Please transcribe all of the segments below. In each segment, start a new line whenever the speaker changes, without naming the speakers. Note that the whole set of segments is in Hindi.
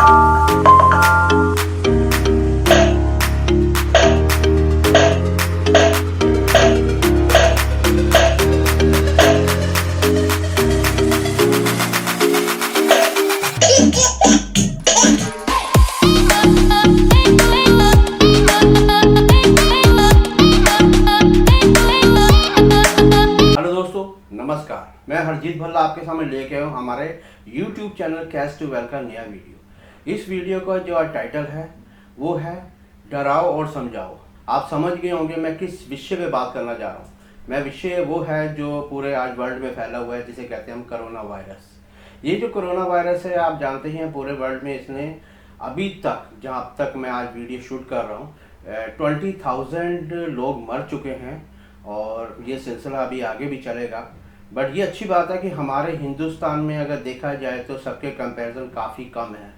नमस्कार, मैं हरजीत भल्ला आपके सामने लेके आया हूँ हमारे YouTube channel cash to well का नया वीडियो। इस वीडियो का जो टाइटल है वो है डराओ और समझाओ। आप समझ गए होंगे मैं किस विषय पे बात करना जा रहा हूँ। मैं विषय वो है जो पूरे आज वर्ल्ड में फैला हुआ है, जिसे कहते हैं हम कोरोना वायरस। ये जो कोरोना वायरस है आप जानते हैं पूरे वर्ल्ड में इसने अभी तक, जहाँ तक मैं आज वीडियो शूट कर रहा हूँ, 20,000 लोग मर चुके हैं और ये सिलसिला अभी आगे भी चलेगा। बट ये अच्छी बात है कि हमारे हिंदुस्तान में अगर देखा जाए तो सबके कंपैरिजन काफ़ी कम है।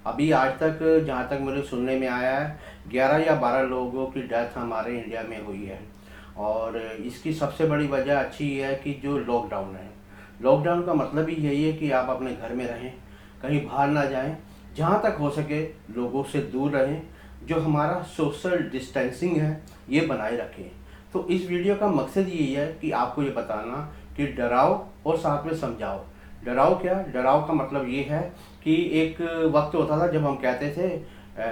अभी आज तक जहाँ तक मुझे सुनने में आया है 11 या 12 लोगों की डेथ हमारे इंडिया में हुई है। और इसकी सबसे बड़ी वजह अच्छी है कि जो लॉकडाउन है, लॉकडाउन का मतलब ही यही है कि आप अपने घर में रहें, कहीं बाहर ना जाएं, जहाँ तक हो सके लोगों से दूर रहें, जो हमारा सोशल डिस्टेंसिंग है ये बनाए रखें। तो इस वीडियो का मकसद यही है कि आपको ये बताना कि डराओ और साथ में समझाओ। डराओ क्या? डराओ का मतलब ये है कि एक वक्त होता था जब हम कहते थे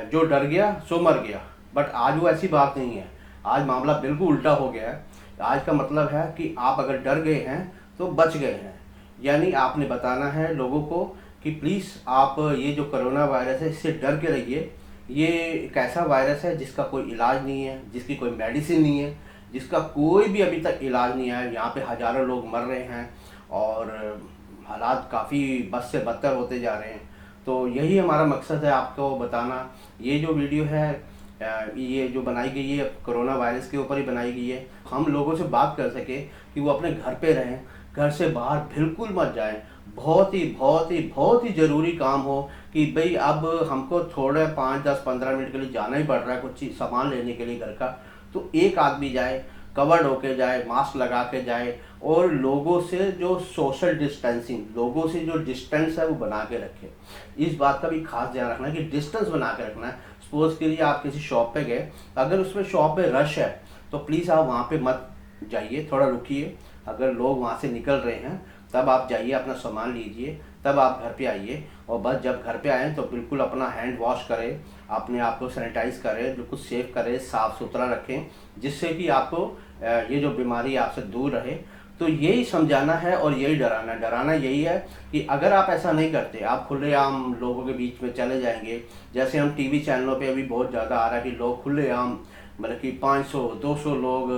जो डर गया सो मर गया, बट आज वो ऐसी बात नहीं है। आज मामला बिल्कुल उल्टा हो गया है। आज का मतलब है कि आप अगर डर गए हैं तो बच गए हैं। यानी आपने बताना है लोगों को कि प्लीज़ आप ये जो कोरोना वायरस है इससे डर के रहिए। ये एक ऐसा वायरस है जिसका कोई इलाज नहीं है, जिसकी कोई मेडिसिन नहीं है, जिसका कोई भी अभी तक इलाज नहीं है। यहाँ पे हज़ारों लोग मर रहे हैं और हालात काफ़ी बद से बदतर होते जा रहे हैं। तो यही हमारा मकसद है आपको बताना। ये जो वीडियो है ये जो बनाई गई है कोरोना वायरस के ऊपर ही बनाई गई है। हम लोगों से बात कर सके कि वो अपने घर पे रहें, घर से बाहर बिल्कुल मत जाएं। बहुत ही ज़रूरी काम हो कि भाई अब हमको थोड़ा 5, 10, 15 मिनट के लिए जाना ही पड़ रहा है कुछ चीज़ सामान लेने के लिए घर का, तो एक आदमी जाए, कवर्ड होके जाए, मास्क लगा के जाए और लोगों से जो सोशल डिस्टेंसिंग, लोगों से जो डिस्टेंस है वो बना के रखे। इस बात का भी खास ध्यान रखना है कि डिस्टेंस बना के रखना है। सपोज के लिए आप किसी शॉप पे गए, अगर उसमें शॉप पे रश है तो प्लीज़ आप वहाँ पे मत जाइए, थोड़ा रुकिए। अगर लोग वहाँ से निकल रहे हैं तब आप जाइए, अपना सामान लीजिए, तब आप घर पे आइए। और बस जब घर पे आएँ तो बिल्कुल अपना हैंड वॉश करें, अपने आप को सैनिटाइज करें, बिल्कुल सेफ करें, साफ़ सुथरा रखें, जिससे कि आपको ये जो बीमारी आपसे दूर रहे। तो यही समझाना है और यही डराना यही है कि अगर आप ऐसा नहीं करते, आप खुलेआम लोगों के बीच में चले जाएंगे। जैसे हम टीवी चैनलों पे अभी बहुत ज़्यादा आ रहा है कि लोग खुलेआम, मतलब कि 500, 200 लोग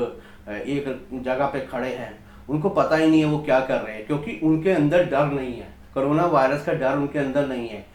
एक जगह पे खड़े हैं, उनको पता ही नहीं है वो क्या कर रहे हैं, क्योंकि उनके अंदर डर नहीं है। कोरोना वायरस का डर उनके अंदर नहीं है।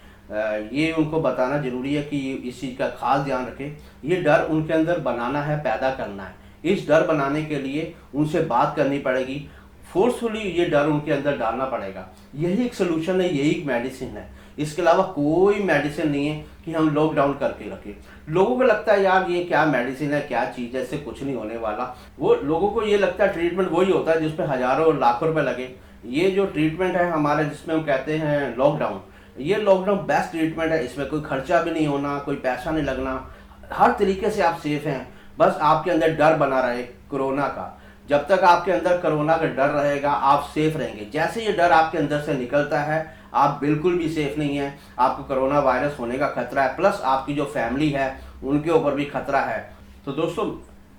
ये उनको बताना ज़रूरी है कि इस चीज़ का खास ध्यान रखें। ये डर उनके अंदर बनाना है, पैदा करना है। इस डर बनाने के लिए उनसे बात करनी पड़ेगी, फोर्सफुली ये डर उनके अंदर डालना पड़ेगा। यही एक सोल्यूशन है, यही एक मेडिसिन है। इसके अलावा कोई मेडिसिन नहीं है कि हम लॉकडाउन करके रखें। लोगों को लगता है यार ये क्या मेडिसिन है, क्या चीज़ है, इससे कुछ नहीं होने वाला। वो लोगों को ये लगता है ट्रीटमेंट वही होता है जिस पे हज़ारों और लाखों रुपए लगे। ये जो ट्रीटमेंट है हमारे, जिसमें हम कहते हैं लॉकडाउन, ये लॉकडाउन बेस्ट ट्रीटमेंट है। इसमें कोई खर्चा भी नहीं होना, कोई पैसा नहीं लगना, हर तरीके से आप सेफ हैं। बस आपके अंदर डर बना रहे कोरोना का। जब तक आपके अंदर कोरोना का डर रहेगा आप सेफ रहेंगे। जैसे ये डर आपके अंदर से निकलता है आप बिल्कुल भी सेफ नहीं है। आपको कोरोना वायरस होने का खतरा है, प्लस आपकी जो फैमिली है उनके ऊपर भी खतरा है। तो दोस्तों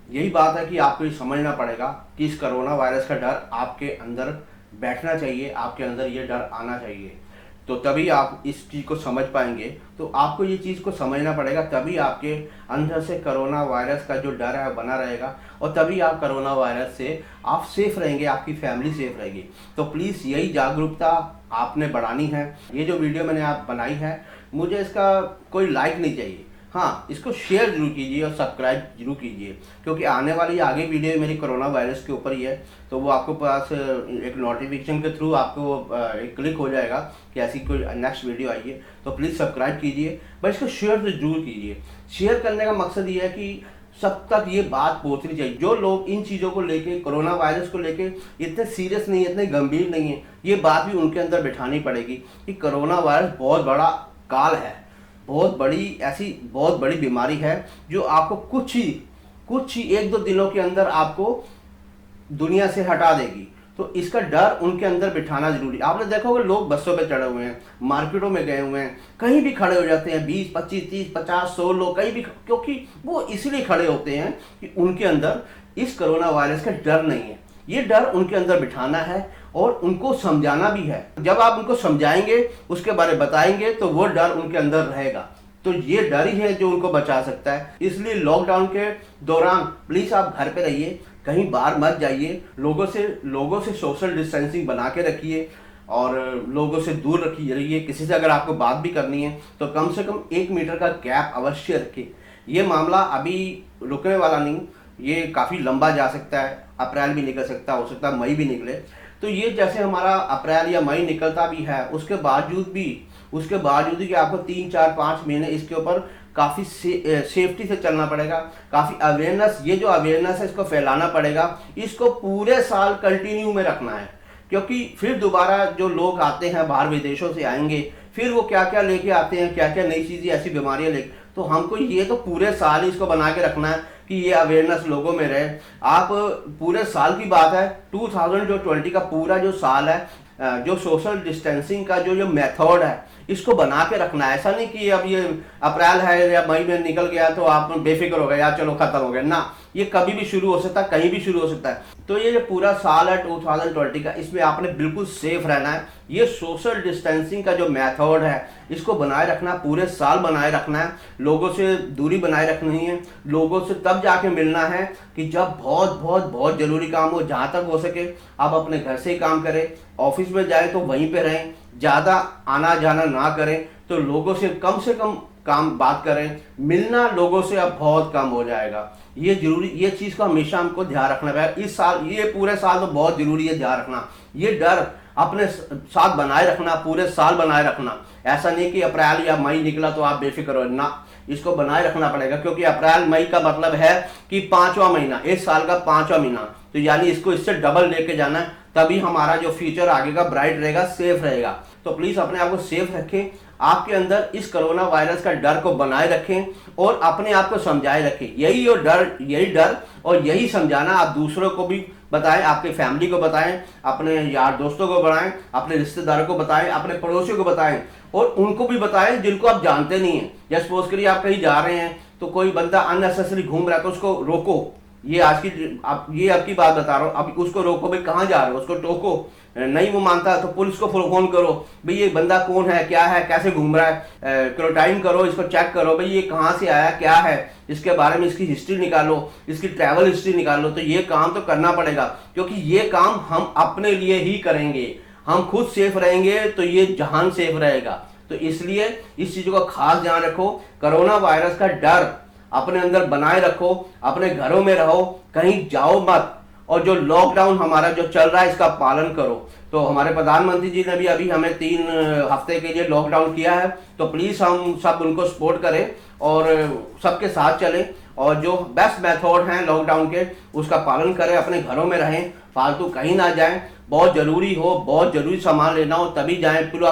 यही बात है कि आपको ये समझना पड़ेगा कि इस कोरोना वायरस का डर आपके अंदर बैठना चाहिए, आपके अंदर ये डर आना चाहिए। तो तभी आप इस चीज़ को समझ पाएंगे। तो आपको ये चीज़ को समझना पड़ेगा, तभी आपके अंदर से कोरोना वायरस का जो डर है बना रहेगा और तभी आप कोरोना वायरस से आप सेफ रहेंगे, आपकी फैमिली सेफ रहेगी। तो प्लीज़ यही जागरूकता आपने बढ़ानी है। ये जो वीडियो मैंने आप बनाई है, मुझे इसका कोई लाइक नहीं चाहिए। हाँ, इसको शेयर जरूर कीजिए और सब्सक्राइब जरूर कीजिए, क्योंकि आने वाली आगे वीडियो मेरी कोरोना वायरस के ऊपर ही है। तो वो आपको पास एक नोटिफिकेशन के थ्रू आपको एक क्लिक हो जाएगा कि ऐसी कोई नेक्स्ट वीडियो आई है। तो प्लीज़ सब्सक्राइब कीजिए, बट इसको शेयर जरूर कीजिए। शेयर करने का मकसद ये है कि सब तक ये बात पहुँचनी चाहिए। जो लोग इन चीज़ों को लेके, कोरोना वायरस को लेके इतने सीरियस नहीं है, इतने गंभीर नहीं है, ये बात भी उनके अंदर बिठानी पड़ेगी कि कोरोना वायरस बहुत बड़ा काल है। बहुत बड़ी बीमारी है जो आपको कुछ ही 1-2 दिनों के अंदर आपको दुनिया से हटा देगी। तो इसका डर उनके अंदर बिठाना जरूरी। आपने देखा होगा लोग बसों पे चढ़े हुए हैं, मार्केटों में गए हुए हैं, कहीं भी खड़े हो जाते हैं 20, 25, 30, 50, 100 लोग कहीं भी, क्योंकि वो इसलिए खड़े होते हैं कि उनके अंदर इस कोरोना वायरस का डर नहीं है। ये डर उनके अंदर बिठाना है और उनको समझाना भी है। जब आप उनको समझाएंगे, उसके बारे में बताएंगे, तो वो डर उनके अंदर रहेगा। तो ये डर ही है जो उनको बचा सकता है। इसलिए लॉकडाउन के दौरान प्लीज आप घर पे रहिए, कहीं बाहर मत जाइए, लोगों से सोशल डिस्टेंसिंग बना के रखिए और लोगों से दूर रहिए। किसी से अगर आपको बात भी करनी है तो कम से कम 1 मीटर का गैप अवश्य रखिए। ये मामला अभी रुकने वाला नहीं, ये काफ़ी लंबा जा सकता है। अप्रैल भी निकल सकता है, हो सकता है मई भी निकले। तो ये जैसे हमारा अप्रैल या मई निकलता भी है, उसके बावजूद भी आपको 3, 4, 5 महीने इसके ऊपर काफ़ी सेफ्टी से चलना पड़ेगा। काफ़ी अवेयरनेस, ये जो अवेयरनेस है इसको फैलाना पड़ेगा। इसको पूरे साल कंटिन्यू में रखना है, क्योंकि फिर दोबारा जो लोग आते हैं बाहर विदेशों से आएंगे, फिर वो क्या क्या लेके आते हैं, क्या क्या नई चीज़ें, ऐसी बीमारियां लेके। तो हमको ये तो पूरे साल ही इसको बना के रखना है कि ये अवेयरनेस लोगों में रहे। आप पूरे साल की बात है, 2020 का पूरा जो साल है, जो सोशल डिस्टेंसिंग का जो मेथड है इसको बना के रखना है। ऐसा नहीं कि अब ये अप्रैल है या मई में निकल गया तो आप बेफिक्र हो गए, यार चलो खत्म हो गया ना। ये कभी भी शुरू हो सकता है, कहीं भी शुरू हो सकता है। तो ये जो पूरा साल है 2020 का, इसमें आपने बिल्कुल सेफ रहना है। ये सोशल डिस्टेंसिंग का जो मेथड है इसको बनाए रखना, पूरे साल बनाए रखना है। लोगों से दूरी बनाए रखनी है, लोगों से तब जाके मिलना है कि जब बहुत जरूरी काम हो। जहाँ तक हो सके आप अपने घर से ही काम करें, ऑफिस में जाए तो वहीं पे रहें, ज़्यादा आना जाना ना करें। तो लोगों से कम बात करें, मिलना लोगों से अब बहुत कम हो जाएगा। ये जरूरी, ये चीज़ को हमेशा हमको ध्यान रखना पड़ेगा। इस साल, ये पूरे साल तो बहुत जरूरी है ध्यान रखना। ये डर अपने साथ बनाए रखना, पूरे साल बनाए रखना। ऐसा नहीं कि अप्रैल या मई निकला तो आप बेफिक्र हो ना, इसको बनाए रखना पड़ेगा। क्योंकि अप्रैल मई का मतलब है कि 5वां महीना, इस साल का 5वां महीना, तो यानी इसको इससे डबल लेके जाना है, तभी हमारा जो फ्यूचर आगे का ब्राइट रहेगा, सेफ रहेगा। तो प्लीज अपने आप को सेफ रखें, आपके अंदर इस कोरोना वायरस का डर को बनाए रखें और अपने आप को समझाए रखें। यही डर और यही समझाना आप दूसरों को भी बताएं, आपके फैमिली को बताएं, अपने यार दोस्तों को बताएं, अपने रिश्तेदारों को बताएं, अपने पड़ोसियों को बताएं और उनको भी बताएं जिनको आप जानते नहीं हैं। या सपोज करिए आप कहीं जा रहे हैं तो कोई बंदा अननेसेसरी घूम रहा है तो उसको रोको। ये आपकी बात बता रहा हूँ। अब उसको रोको, भाई कहाँ जा रहे हो, उसको टोको। नहीं वो मानता तो पुलिस को फोन करो, भाई ये बंदा कौन है, क्या है, कैसे घूम रहा है, क्वारंटाइन करो, इसको चेक करो, भाई ये कहाँ से आया, क्या है, इसके बारे में इसकी हिस्ट्री निकालो, इसकी ट्रैवल हिस्ट्री निकालो। तो ये काम तो करना पड़ेगा, क्योंकि ये काम हम अपने लिए ही करेंगे। हम खुद सेफ रहेंगे तो ये जहान सेफ रहेगा। तो इसलिए इस चीज का खास ध्यान रखो। कोरोना वायरस का डर अपने अंदर बनाए रखो, अपने घरों में रहो, कहीं जाओ मत, और जो लॉकडाउन हमारा जो चल रहा है इसका पालन करो। तो हमारे प्रधानमंत्री जी ने भी अभी हमें 3 हफ्ते के लिए लॉकडाउन किया है। तो प्लीज हम सब उनको सपोर्ट करें और सबके साथ चलें और जो बेस्ट मेथड हैं लॉकडाउन के उसका पालन करें, अपने घरों में रहें, फालतू कहीं ना जाएं। बहुत जरूरी सामान लेना हो तभी जाएं, पूरा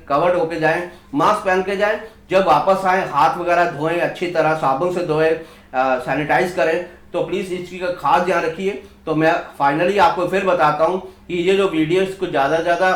कवर्ड होके जाएं, मास्क पहन के जाएं। जब वापस आए हाथ वगैरह धोएं, अच्छी तरह साबुन से धोएं, सैनिटाइज करें। तो प्लीज इस चीज का खास ध्यान रखिए। तो मैं फाइनली आपको फिर बताता हूं कि ये जो वीडियो इसको ज्यादा से ज्यादा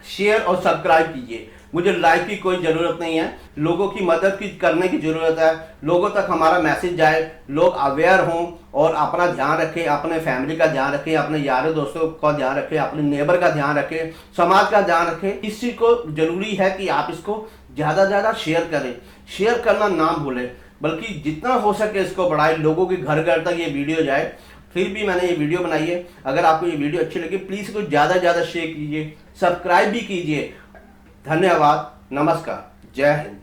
शेयर और सब्सक्राइब कीजिए। मुझे लाइक की कोई जरूरत नहीं है, लोगों की मदद करने की जरूरत है। लोगों तक हमारा मैसेज जाए, लोग अवेयर हों और अपना ध्यान रखें, अपने फैमिली का ध्यान रखें, अपने यारों दोस्तों का ध्यान रखें, अपने नेबर का ध्यान रखें, समाज का ध्यान रखें। इस चीज को जरूरी है कि आप इसको ज्यादा से ज्यादा शेयर करें। शेयर करना ना भूलें, बल्कि जितना हो सके इसको बढ़ाएं, लोगों के घर घर तक ये वीडियो जाए। फिर भी मैंने ये वीडियो बनाई है, अगर आपको ये वीडियो अच्छी लगी प्लीज इसको ज्यादा से ज्यादा शेयर कीजिए, सब्सक्राइब भी कीजिए। धन्यवाद, नमस्कार, जय हिंद।